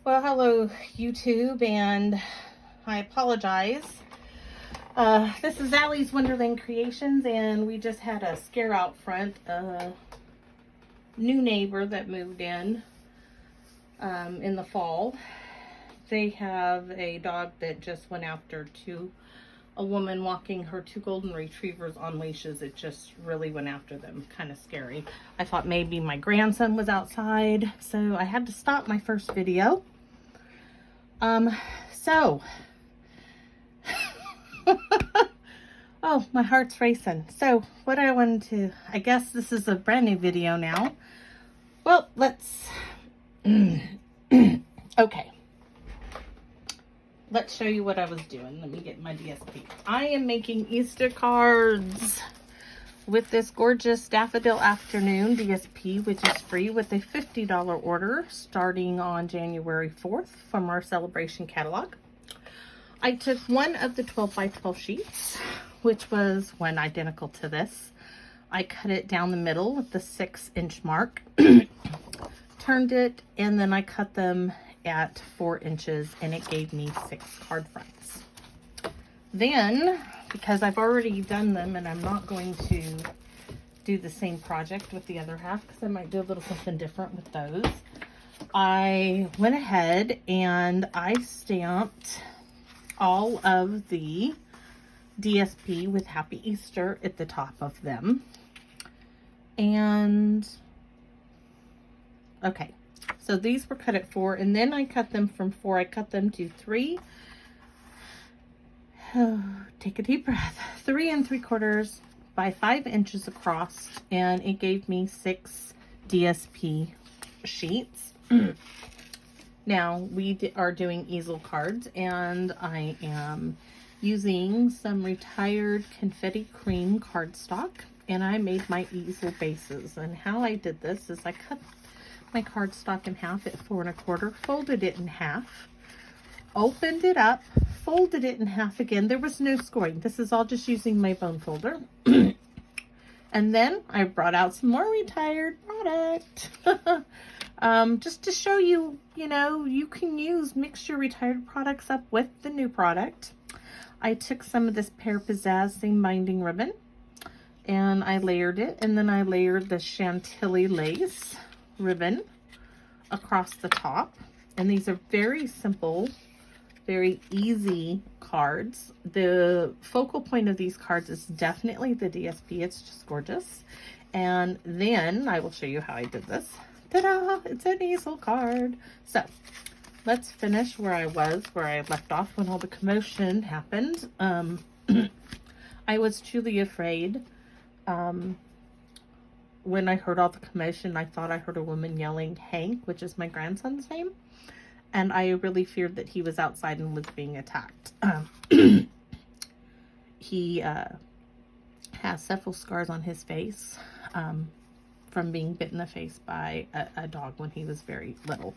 Well, hello YouTube, and I apologize. This is Allie's Wonderland Creations, and we just had a scare out front. A new neighbor that moved in the fall. They have a dog that just went after a woman walking her 2 golden retrievers on leashes. It just really went after them. Kind of scary. I thought maybe my grandson was outside, so I had to stop my first video. So, oh, my heart's racing. So, what I wanted to, I guess this is a brand new video now. Well, let's, okay. Let's show you what I was doing. Let me get my DSP. I am making Easter cards with this gorgeous Daffodil Afternoon DSP, which is free with a $50 order starting on January 4th from our celebration catalog. I took one of the 12 by 12 sheets, which was one identical to this. I cut it down the middle at the 6-inch mark, turned it, and then I cut them at 4 inches, and it gave me 6 card fronts. Then, because I've already done them and I'm not going to do the same project with the other half because I might do a little something different with those, I went ahead and I stamped all of the DSP with Happy Easter at the top of them. And okay, so these were cut at 4, and then I cut them from 4. I cut them to 3. Oh, take a deep breath. 3 3/4 by 5 inches across, and it gave me 6 DSP sheets. Now we are doing easel cards, and I am using some retired confetti cream cardstock, and I made my easel bases. And how I did this is I cut my cardstock in half at 4 1/4, folded it in half, opened it up, folded it in half again. There was no scoring. This is all just using my bone folder. And then I brought out some more retired product. Just to show you, you know, you can mix your retired products up with the new product. I took some of this Pear Pizzazz seam binding ribbon and I layered it, and then I layered the Chantilly lace ribbon across the top. And these are very simple, very easy cards. The focal point of these cards is definitely the DSP. It's just gorgeous. And then I will show you how I did this. Ta-da! It's an easel card. So let's finish where I left off when all the commotion happened. I was truly afraid. When I heard all the commotion, I thought I heard a woman yelling Hank, which is my grandson's name. And I really feared that he was outside and was being attacked. He has several scars on his face from being bit in the face by a dog when he was very little.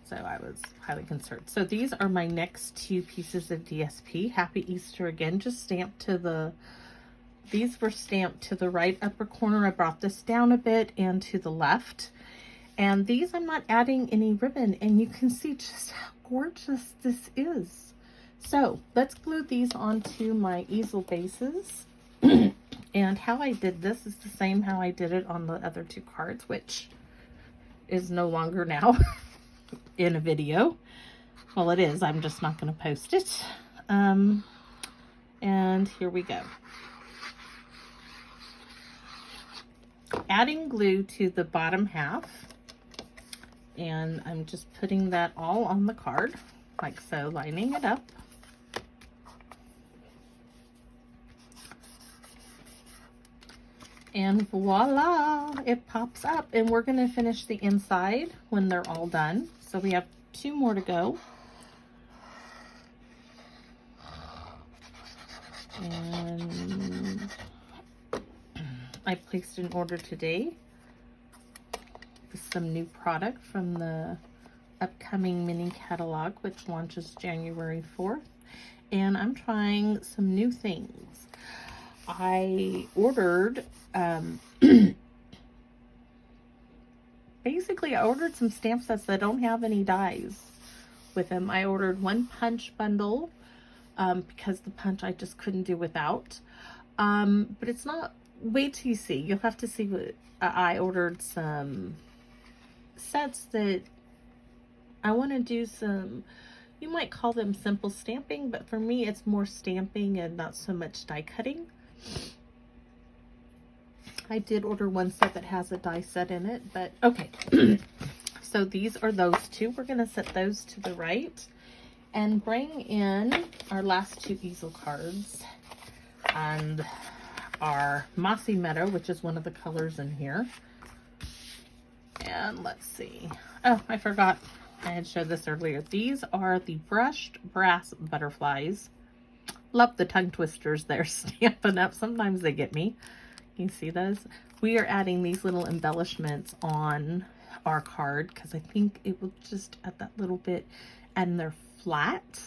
So I was highly concerned. So these are my next 2 pieces of DSP. Happy Easter again, just stamped to the... These were stamped to the right upper corner. I brought this down a bit and to the left. And these I'm not adding any ribbon, and you can see just how gorgeous this is. So let's glue these onto my easel bases. And how I did this is the same how I did it on the other 2 cards, which is no longer now in a video. Well, it is. I'm just not going to post it. And here we go. Adding glue to the bottom half, and I'm just putting that all on the card like so, lining it up. And voila, it pops up. And we're going to finish the inside when they're all done. So we have 2 more to go. And I placed an order today with some new product from the upcoming mini catalog, which launches January 4th. And I'm trying some new things. I ordered, basically I ordered some stamp sets that don't have any dies with them. I ordered one punch bundle because the punch I just couldn't do without. But it's not, wait till you see. You'll have to see what I ordered some sets that I want to do some, you might call them simple stamping, but for me it's more stamping and not so much die cutting. I did order one set that has a die set in it, but okay. So these are those two. We're going to set those to the right and bring in our last two easel cards and our Mossy Meadow, which is one of the colors in here. And let's see. Oh, I forgot. I had showed this earlier. These are the brushed brass butterflies. Love the tongue twisters they're stamping up. Sometimes they get me. You see those? We are adding these little embellishments on our card because I think it will just add that little bit, and they're flat.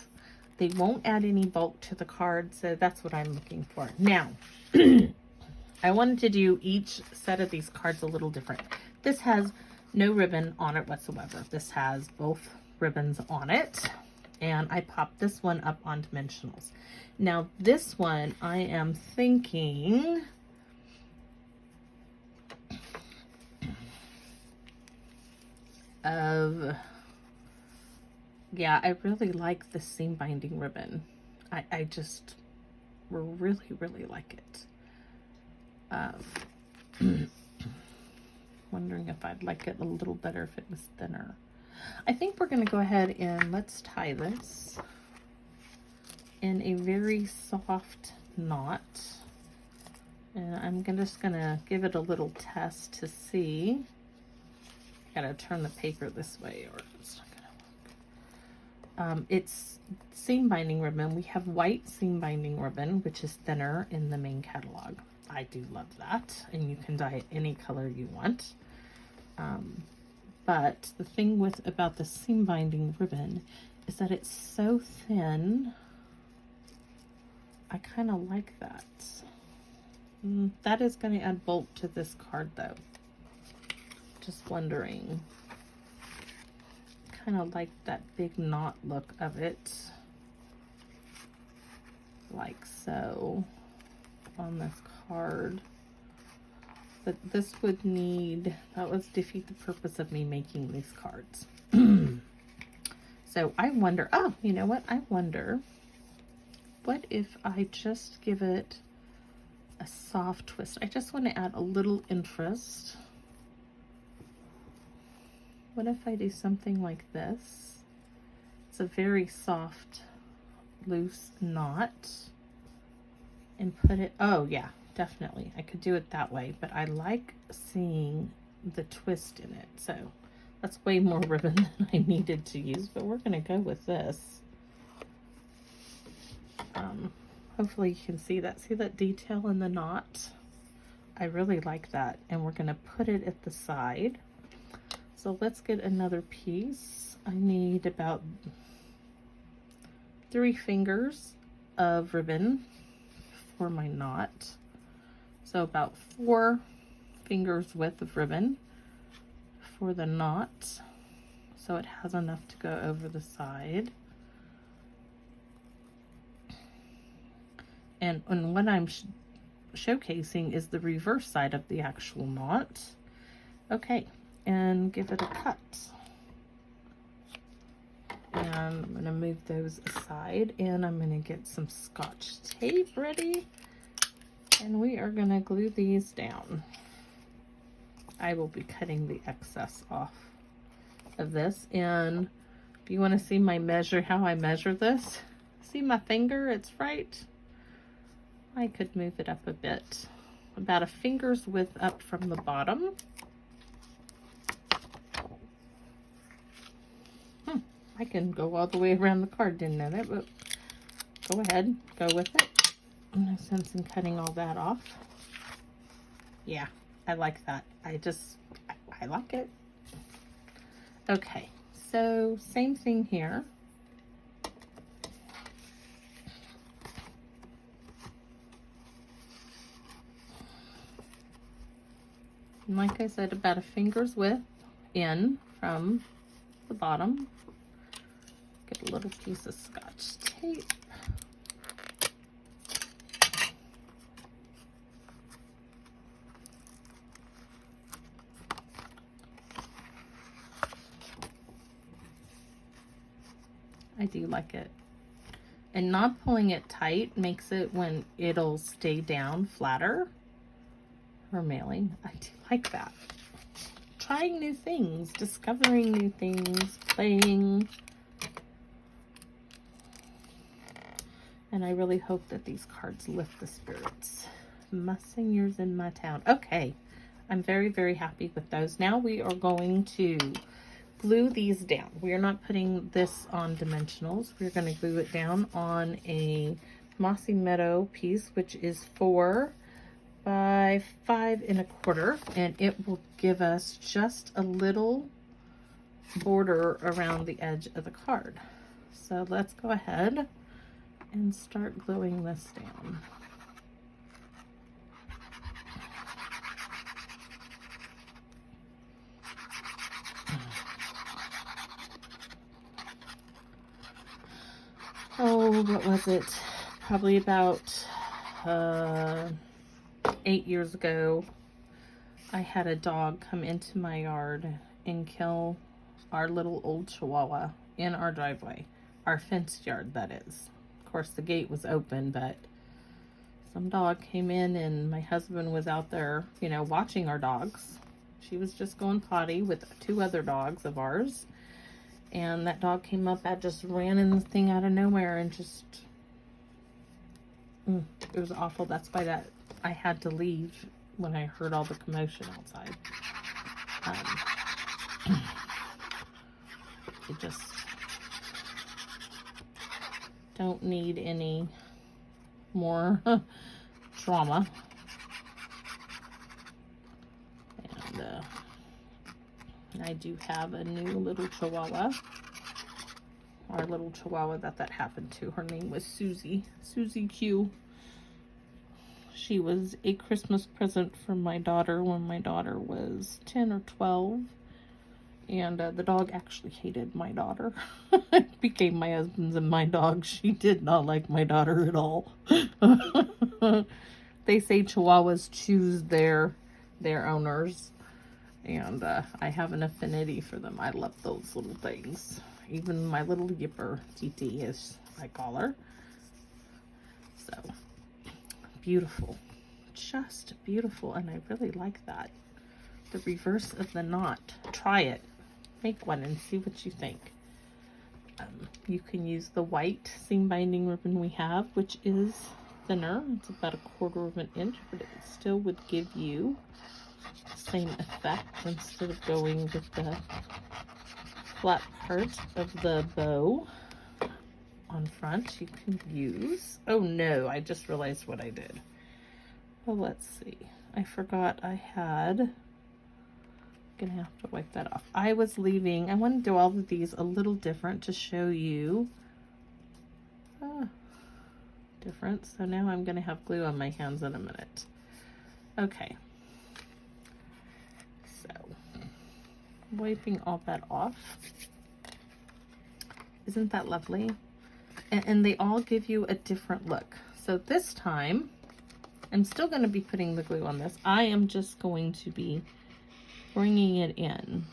They won't add any bulk to the card, so that's what I'm looking for. Now, I wanted to do each set of these cards a little different. This has no ribbon on it whatsoever. This has both ribbons on it, and I popped this one up on dimensionals. Now, this one I am thinking of, yeah, I really like the seam binding ribbon. I just really like it. Wondering if I'd like it a little better if it was thinner. I think we're going to go ahead and let's tie this in a very soft knot. And I'm just going to give it a little test to see. Gotta turn the paper this way or it's not gonna work. It's seam binding ribbon. We have white seam binding ribbon, which is thinner in the main catalog. I do love that, and you can dye it any color you want. But the thing about the seam binding ribbon is that it's so thin. I kind of like that. That is going to add bulk to this card though. Just wondering. Kind of like that big knot look of it. Like so on this card. But this would need, that would defeat the purpose of me making these cards. So I wonder, oh, you know what? I wonder, what if I just give it a soft twist? I just want to add a little interest. What if I do something like this? It's a very soft, loose knot. And put it, oh yeah, definitely. I could do it that way, but I like seeing the twist in it. So that's way more ribbon than I needed to use, but we're going to go with this. Hopefully you can see that. See that detail in the knot? I really like that. And we're going to put it at the side. So let's get another piece. I need about 3 fingers of ribbon for my knot. So about 4 fingers width of ribbon for the knot. So it has enough to go over the side. And what I'm showcasing is the reverse side of the actual knot. Okay. And give it a cut. And I'm going to move those aside, and I'm going to get some Scotch tape ready, and we are going to glue these down. I will be cutting the excess off of this, and if you want to see my measure, how I measure this, see my finger, it's right. I could move it up a bit, about a finger's width up from the bottom. I can go all the way around the card, didn't know that, but go ahead, go with it. No sense in cutting all that off. Yeah, I like that. I like it. Okay, so same thing here. And like I said, about a finger's width in from the bottom. with a little piece of Scotch tape. I do like it. And not pulling it tight makes it when it'll stay down flatter for mailing. I do like that. Trying new things, discovering new things, playing. And I really hope that these cards lift the spirits. My singers in my town. Okay, I'm very, very happy with those. Now we are going to glue these down. We are not putting this on dimensionals. We're going to glue it down on a Mossy Meadow piece, which is 4 by 5 1/4, and it will give us just a little border around the edge of the card. So let's go ahead and start gluing this down. Oh, what was it? Probably about 8 years ago, I had a dog come into my yard and kill our little old Chihuahua in our driveway. Our fenced yard, that is. Of course, the gate was open, but some dog came in and my husband was out there, you know, watching our dogs. She was just going potty with 2 other dogs of ours. And that dog came up, I just ran in the thing out of nowhere and just, it was awful. That's why that I had to leave when I heard all the commotion outside. It just don't need any more drama. And I do have a new little Chihuahua. Our little Chihuahua that happened to. Her name was Susie. Susie Q. She was a Christmas present from my daughter when my daughter was 10 or 12. And the dog actually hated my daughter. It became my husband's and my dog. She did not like my daughter at all. They say Chihuahuas choose their owners. And I have an affinity for them. I love those little things. Even my little yipper, TT, as I call her. So, beautiful. Just beautiful. And I really like that. The reverse of the knot. Try it. Make one and see what you think. You can use the white seam binding ribbon we have, which is thinner. It's about 1/4 inch, but it still would give you the same effect instead of going with the flat part of the bow on front. You can use, oh no, I just realized what I did. Well, let's see. I forgot I had, gonna have to wipe that off. I was leaving, I want to do all of these a little different to show you different. So now I'm gonna have glue on my hands in a minute. Okay. So, wiping all that off. Isn't that lovely? And they all give you a different look. So this time, I'm still going to be putting the glue on this. I am just going to be bringing it in.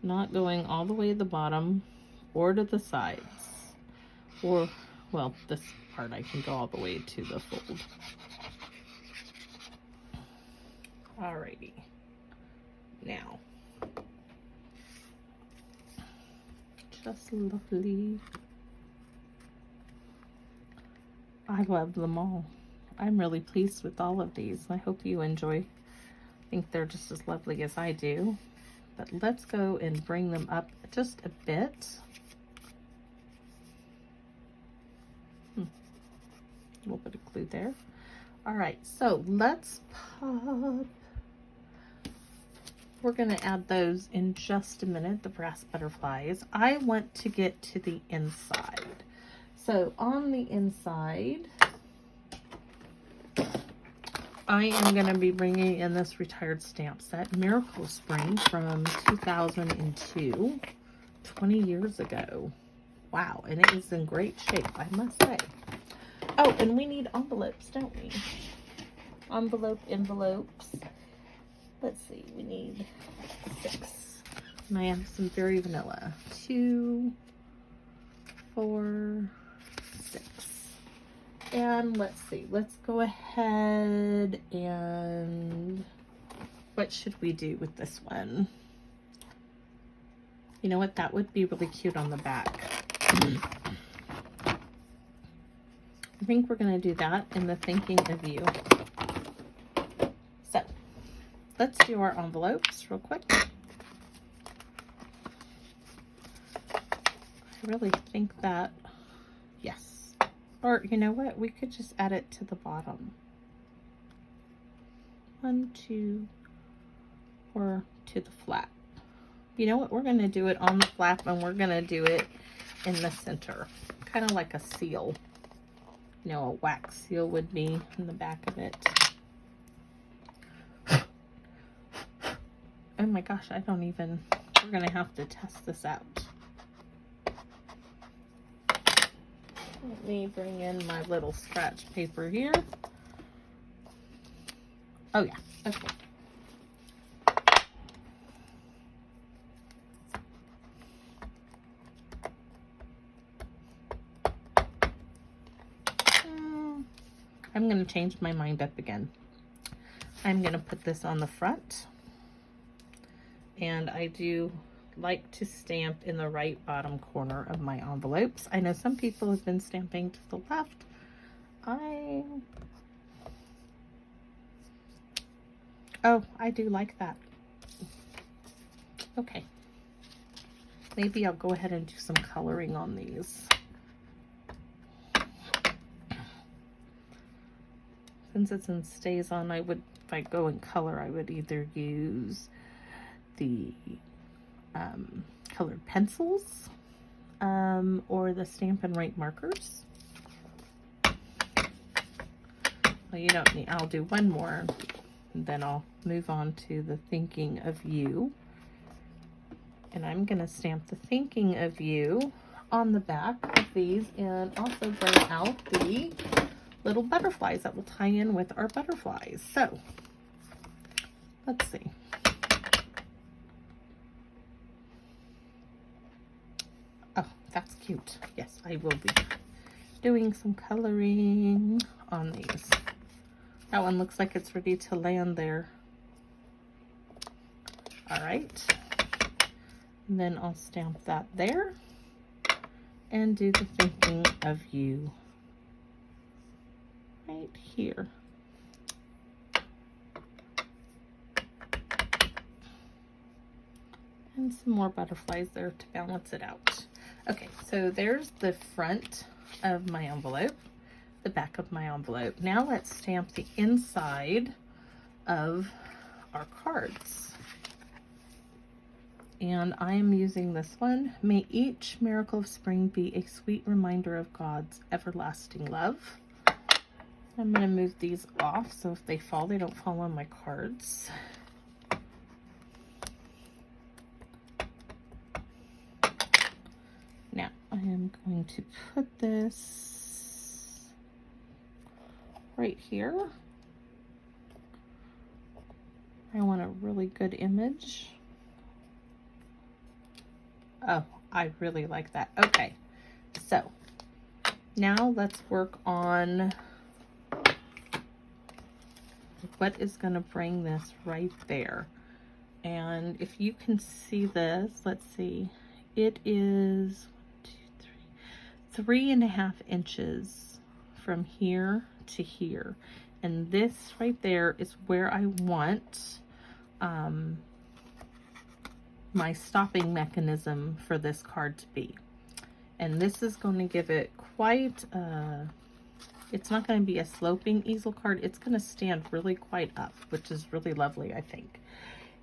Not going all the way to the bottom or to the sides. Or, well, this part I can go all the way to the fold. Alrighty. Now, just lovely. I love them all. I'm really pleased with all of these. I hope you enjoy. I think they're just as lovely as I do. But let's go and bring them up just a bit. A little bit of glue there. All right, so let's pop. We're going to add those in just a minute, the brass butterflies. I want to get to the inside. So on the inside, I am going to be bringing in this retired stamp set, Miracle Spring from 2002, 20 years ago. Wow, and it is in great shape, I must say. Oh, and we need envelopes, don't we? Envelopes. Let's see, we need 6. And I have some very vanilla. 2, 4, 6. And let's see, let's go ahead and what should we do with this one? You know what, that would be really cute on the back. I think we're going to do that in the thinking of you. So let's do our envelopes real quick. I really think that, yes. Or you know what, we could just add it to the bottom. 1, 2, or to the flap. You know what, we're going to do it on the flap and we're going to do it in the center. Kind of like a seal. You know, a wax seal would be in the back of it. Oh my gosh, I don't even, we're going to have to test this out. Let me bring in my little scratch paper here. Oh yeah, okay. I'm going to change my mind up again. I'm going to put this on the front. And I do like to stamp in the right bottom corner of my envelopes. I know some people have been stamping to the left. Oh, I do like that. Okay. Maybe I'll go ahead and do some coloring on these. Since it's in Stays On, I would, if I go in color, I would either use the colored pencils or the Stampin' Write markers. Well, you don't need, I'll do one more and then I'll move on to the Thinking of You. And I'm going to stamp the Thinking of You on the back of these and also bring out the little butterflies that will tie in with our butterflies. So let's see. Oh, that's cute. Yes, I will be doing some coloring on these. That one looks like it's ready to land there. All right. And then I'll stamp that there and do the Thinking of You right here. And some more butterflies there to balance it out. Okay, so there's the front of my envelope, the back of my envelope. Now let's stamp the inside of our cards. And I am using this one. May each miracle of spring be a sweet reminder of God's everlasting love. I'm going to move these off so if they fall, they don't fall on my cards. Now, I am going to put this right here. I want a really good image. Oh, I really like that. Okay, so now let's work on what is going to bring this right there. And if you can see this, let's see, it is 3.5 inches from here to here. And this right there is where I want my stopping mechanism for this card to be. And this is going to give it quite it's not going to be a sloping easel card. It's going to stand really quite up, which is really lovely, I think.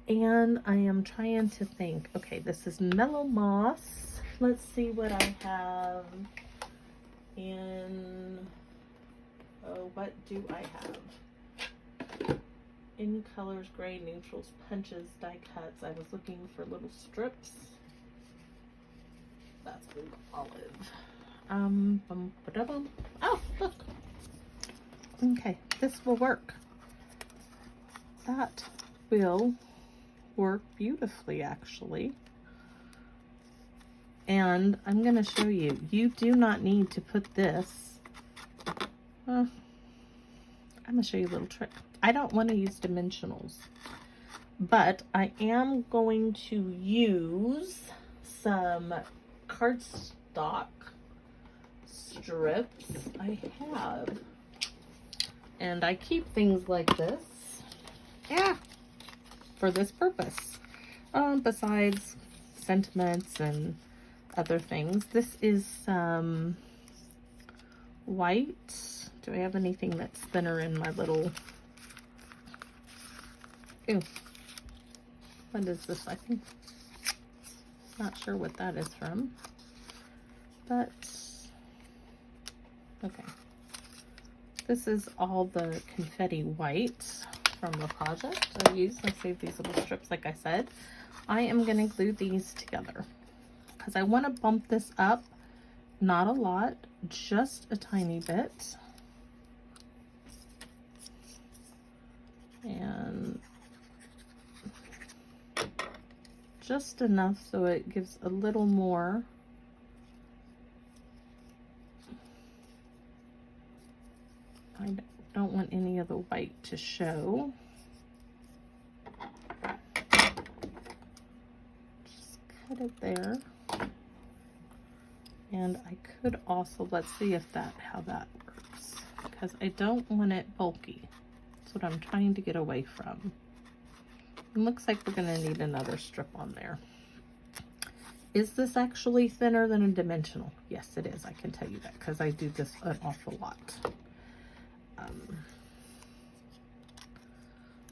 And I am trying to think, okay, this is Mellow Moss. Let's see what I have in, oh, what do I have? In colors, gray, neutrals, punches, die cuts. I was looking for little strips. That's blue olive. Bum, oh, look. Okay, this will work. That will work beautifully, actually. And I'm going to show you, you do not need to put this. I'm going to show you a little trick. I don't want to use dimensionals, but I am going to use some cardstock strips I have. And I keep things like this, for this purpose. Besides sentiments and other things. This is some white. Do I have anything that's thinner in my little... Ew. What is this? I think... Not sure what that is from. But... Okay. This is all the confetti white from the project I used. I saved these little strips, like I said. I am going to glue these together because I want to bump this up, not a lot, just a tiny bit. And just enough so it gives a little more. I don't want any of the white to show. Just cut it there. And I could also, let's see if how that works, because I don't want it bulky. That's what I'm trying to get away from. It looks like we're going to need another strip on there. Is this actually thinner than a dimensional? Yes, it is. I can tell you that because I do this an awful lot.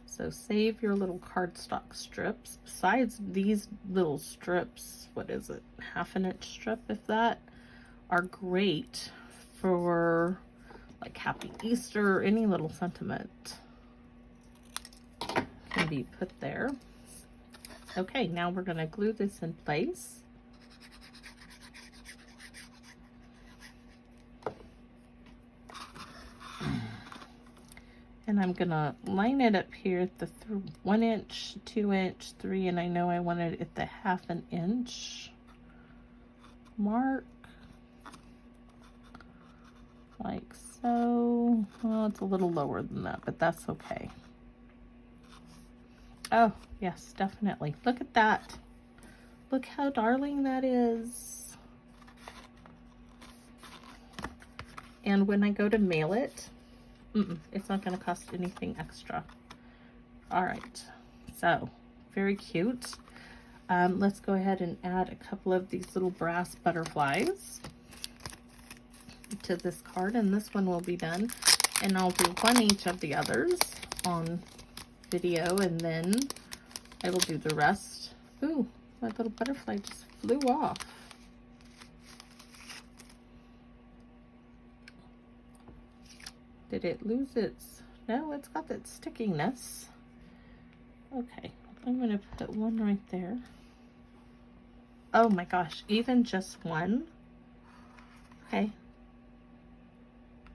So save your little cardstock strips. Besides these little strips, what is it? 1/2 inch strip, if that, are great for like Happy Easter or any little sentiment can be put there. Okay, now we're going to glue this in place. And I'm gonna line it up here at the 1 inch, 2 inch, 3, and I know I wanted it at the 1/2 inch mark, like so. Well, it's a little lower than that, but that's okay. Oh, yes, definitely. Look at that. Look how darling that is. And when I go to mail it, it's not going to cost anything extra. All right, so very cute. Let's go ahead and add a couple of these little brass butterflies to this card, and this one will be done. And I'll do one each of the others on video, and then I will do the rest. Ooh, my little butterfly just flew off. Did it lose its... No, it's got that stickiness. Okay, I'm going to put one right there. Oh my gosh, even just one? Okay.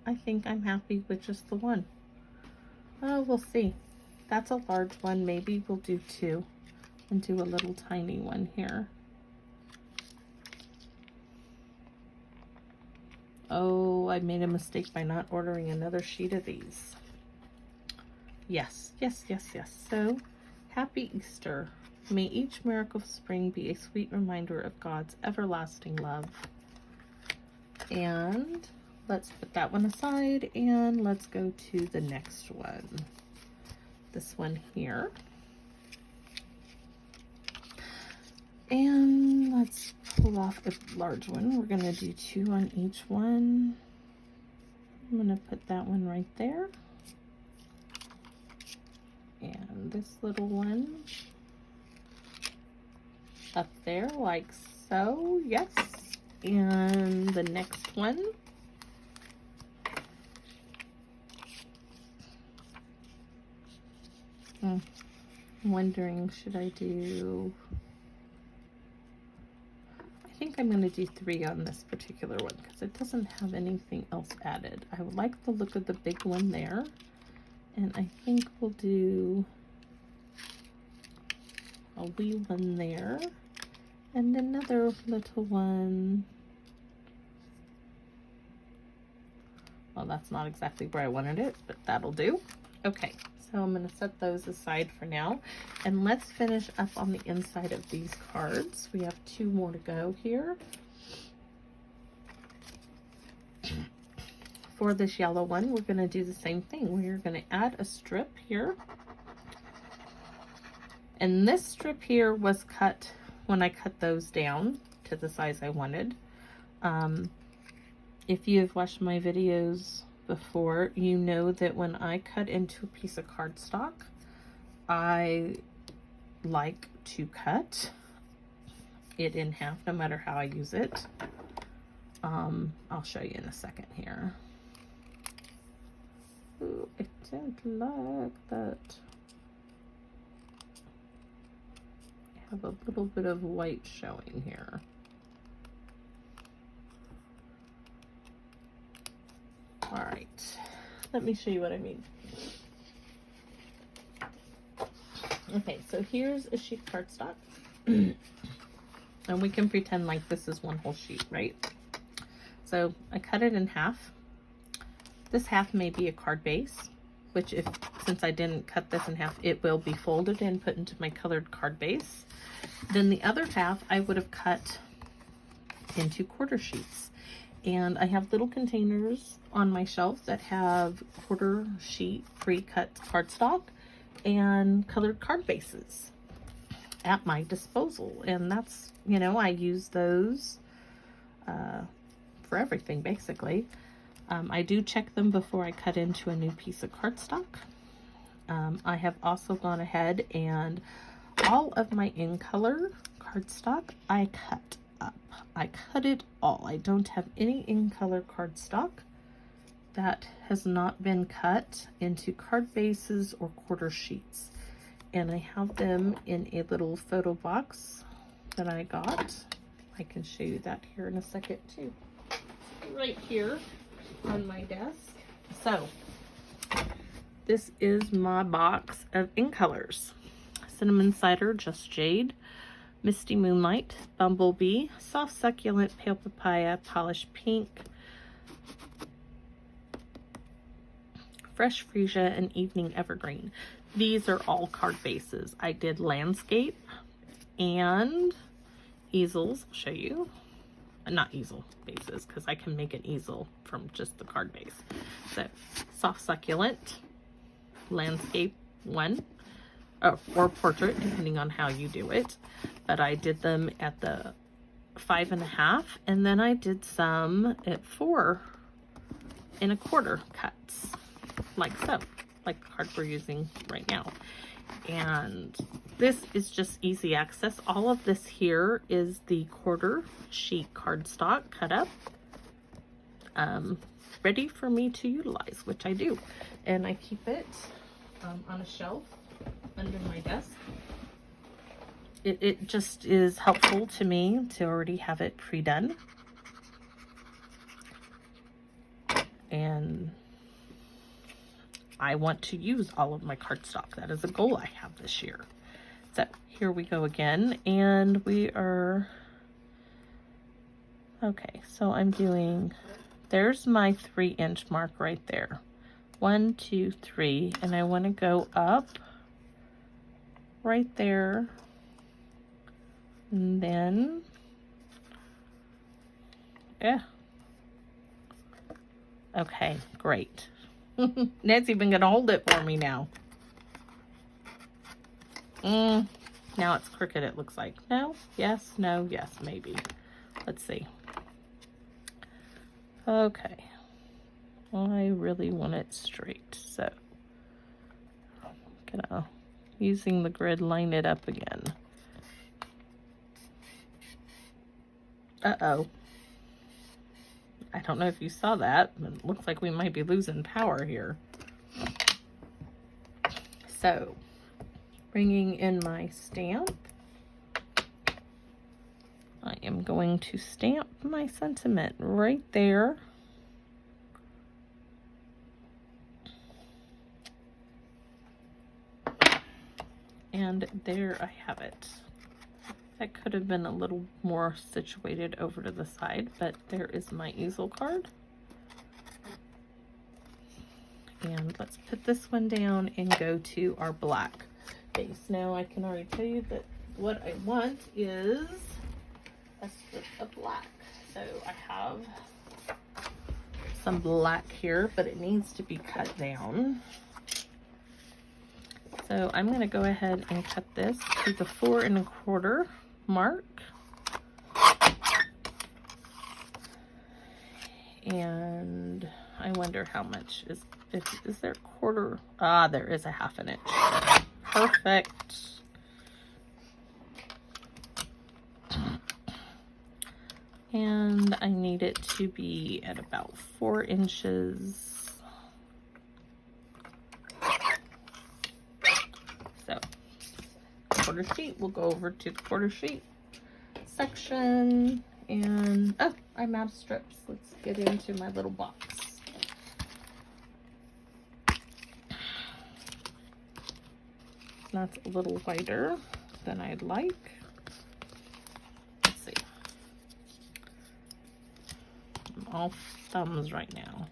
I think I'm happy with just the one. Oh, we'll see. That's a large one. Maybe we'll do 2 and do a little tiny one here. Oh, I made a mistake by not ordering another sheet of these. Yes, yes, yes, yes. So, Happy Easter. May each miracle of spring be a sweet reminder of God's everlasting love. And let's put that one aside and let's go to the next one. This one here. And let's pull off a large one. We're going to do 2 on each one. I'm going to put that one right there. And this little one up there like so. Yes. And the next one. I'm wondering, should I do... I'm going to do 3 on this particular one because it doesn't have anything else added. I would like the look of the big one there. And I think we'll do a wee one there. And another little one. Well, that's not exactly where I wanted it, but that'll do. Okay, so I'm going to set those aside for now. And let's finish up on the inside of these cards. We have 2 more to go here. For this yellow one, we're going to do the same thing. We're going to add a strip here. And this strip here was cut when I cut those down to the size I wanted. If you have watched my videos before, you know that when I cut into a piece of cardstock, I like to cut it in half no matter how I use it. I'll show you in a second here. Ooh, I don't like that. I have a little bit of white showing here. All right, let me show you what I mean. Okay, so here's a sheet of cardstock. And we can pretend like this is one whole sheet, right? So I cut it in half. This half may be a card base, which since I didn't cut this in half, it will be folded and put into my colored card base. Then the other half I would have cut into quarter sheets. And I have little containers on my shelf that have quarter sheet pre-cut cardstock and colored card bases at my disposal. And that's, you know, I use those for everything basically. I do check them before I cut into a new piece of cardstock. I have also gone ahead and all of my in color cardstock I cut up. I cut it all. I don't have any in color cardstock that has not been cut into card bases or quarter sheets. And I have them in a little photo box that I got. I can show you that here in a second too. Right here on my desk. So this is my box of in colors. Cinnamon Cider, Just Jade, Misty Moonlight, Bumblebee, Soft Succulent, Pale Papaya, Polished Pink, Fresh Freesia, and Evening Evergreen. These are all card bases. I did landscape and easels. I'll show you. Not easel bases, because I can make an easel from just the card base. So Soft Succulent, landscape 1, or portrait, depending on how you do it. But I did them at the 5.5, and then I did some at 4 1/4 cuts, like so, like the card we're using right now. And this is just easy access. All of this here is the quarter sheet cardstock cut up, ready for me to utilize, which I do. And I keep it on a shelf under my desk. It just is helpful to me to already have it pre-done. And I want to use all of my cardstock. That is a goal I have this year. So here we go again, and we are, okay, so I'm doing, there's my 3-inch mark right there. 1, 2, 3, and I want to go up right there, and then, yeah. Okay, great. Ned's even gonna hold it for me now. Now it's crooked, it looks like. No, yes, no, yes, maybe. Let's see. Okay. I really want it straight, so I'm gonna, using the grid, line it up again. Uh-oh. I don't know if you saw that, but it looks like we might be losing power here. So, bringing in my stamp, I am going to stamp my sentiment right there. And there I have it. That could have been a little more situated over to the side, but there is my easel card. And let's put this one down and go to our black base. Now I can already tell you that what I want is a strip of black. So I have some black here, but it needs to be cut down. So I'm going to go ahead and cut this to the 4 1/4 mark. And I wonder how much is there a quarter? Ah, there is a 1/2 inch. Perfect. And I need it to be at about 4 inches. So, quarter sheet, we'll go over to the quarter sheet section. And, oh, I'm out of strips. Let's get into my little box. That's a little wider than I'd like. Let's see. I'm all thumbs right now.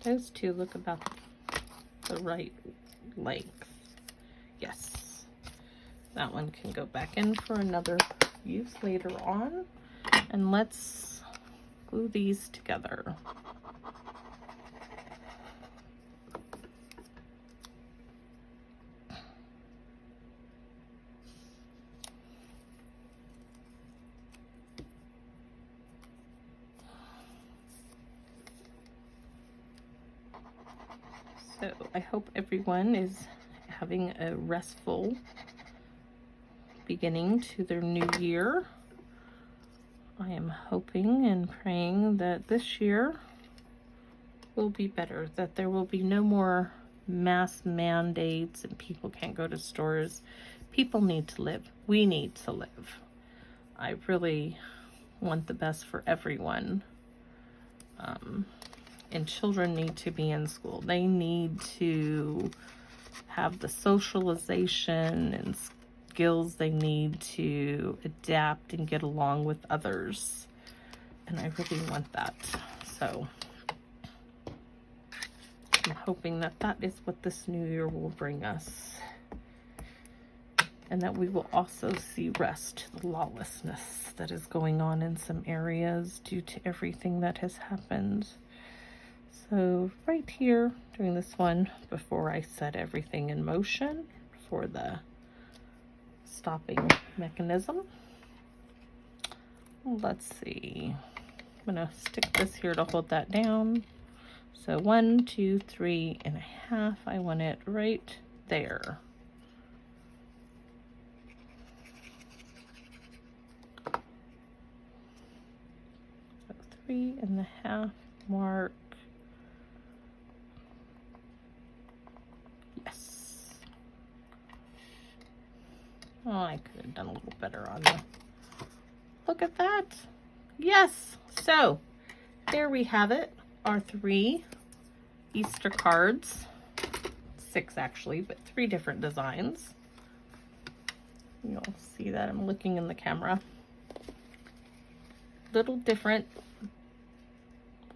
Those two look about the right length. Yes. That one can go back in for another use later on. And let's glue these together. So I hope everyone is having a restful beginning to their new year. I am hoping and praying that this year will be better, that there will be no more mass mandates and people can't go to stores. People need to live. We need to live. I really want the best for everyone. And children need to be in school. They need to have the socialization and skills they need to adapt and get along with others. And I really want that. So I'm hoping that that is what this new year will bring us. And that we will also see rest, the lawlessness that is going on in some areas due to everything that has happened. So right here, doing this one before I set everything in motion for the stopping mechanism. Let's see. I'm gonna stick this here to hold that down. So 1, 2, 3 1/2. I want it right there. So 3 1/2 mark. Oh, I could have done a little better on the... Look at that. Yes. So, there we have it. Our 3 Easter cards. 6 actually, but 3 different designs. You'll see that I'm looking in the camera. Little different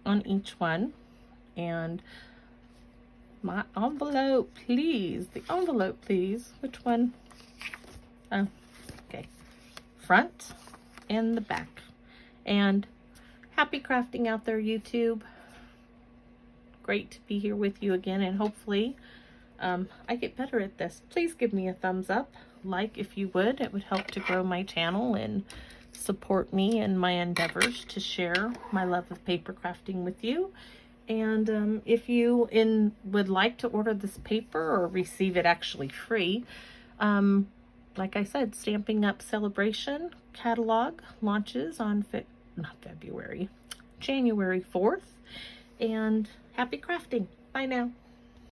on each one. And my envelope, please. The envelope, please. Which one? Oh, okay. Front and the back. And happy crafting out there, YouTube. Great to be here with you again, and hopefully I get better at this. Please give me a thumbs up, like if you would. It would help to grow my channel and support me in my endeavors to share my love of paper crafting with you. And if you would like to order this paper or receive it actually free, like I said, Stamping Up Celebration catalog launches on January 4th. And happy crafting. Bye now.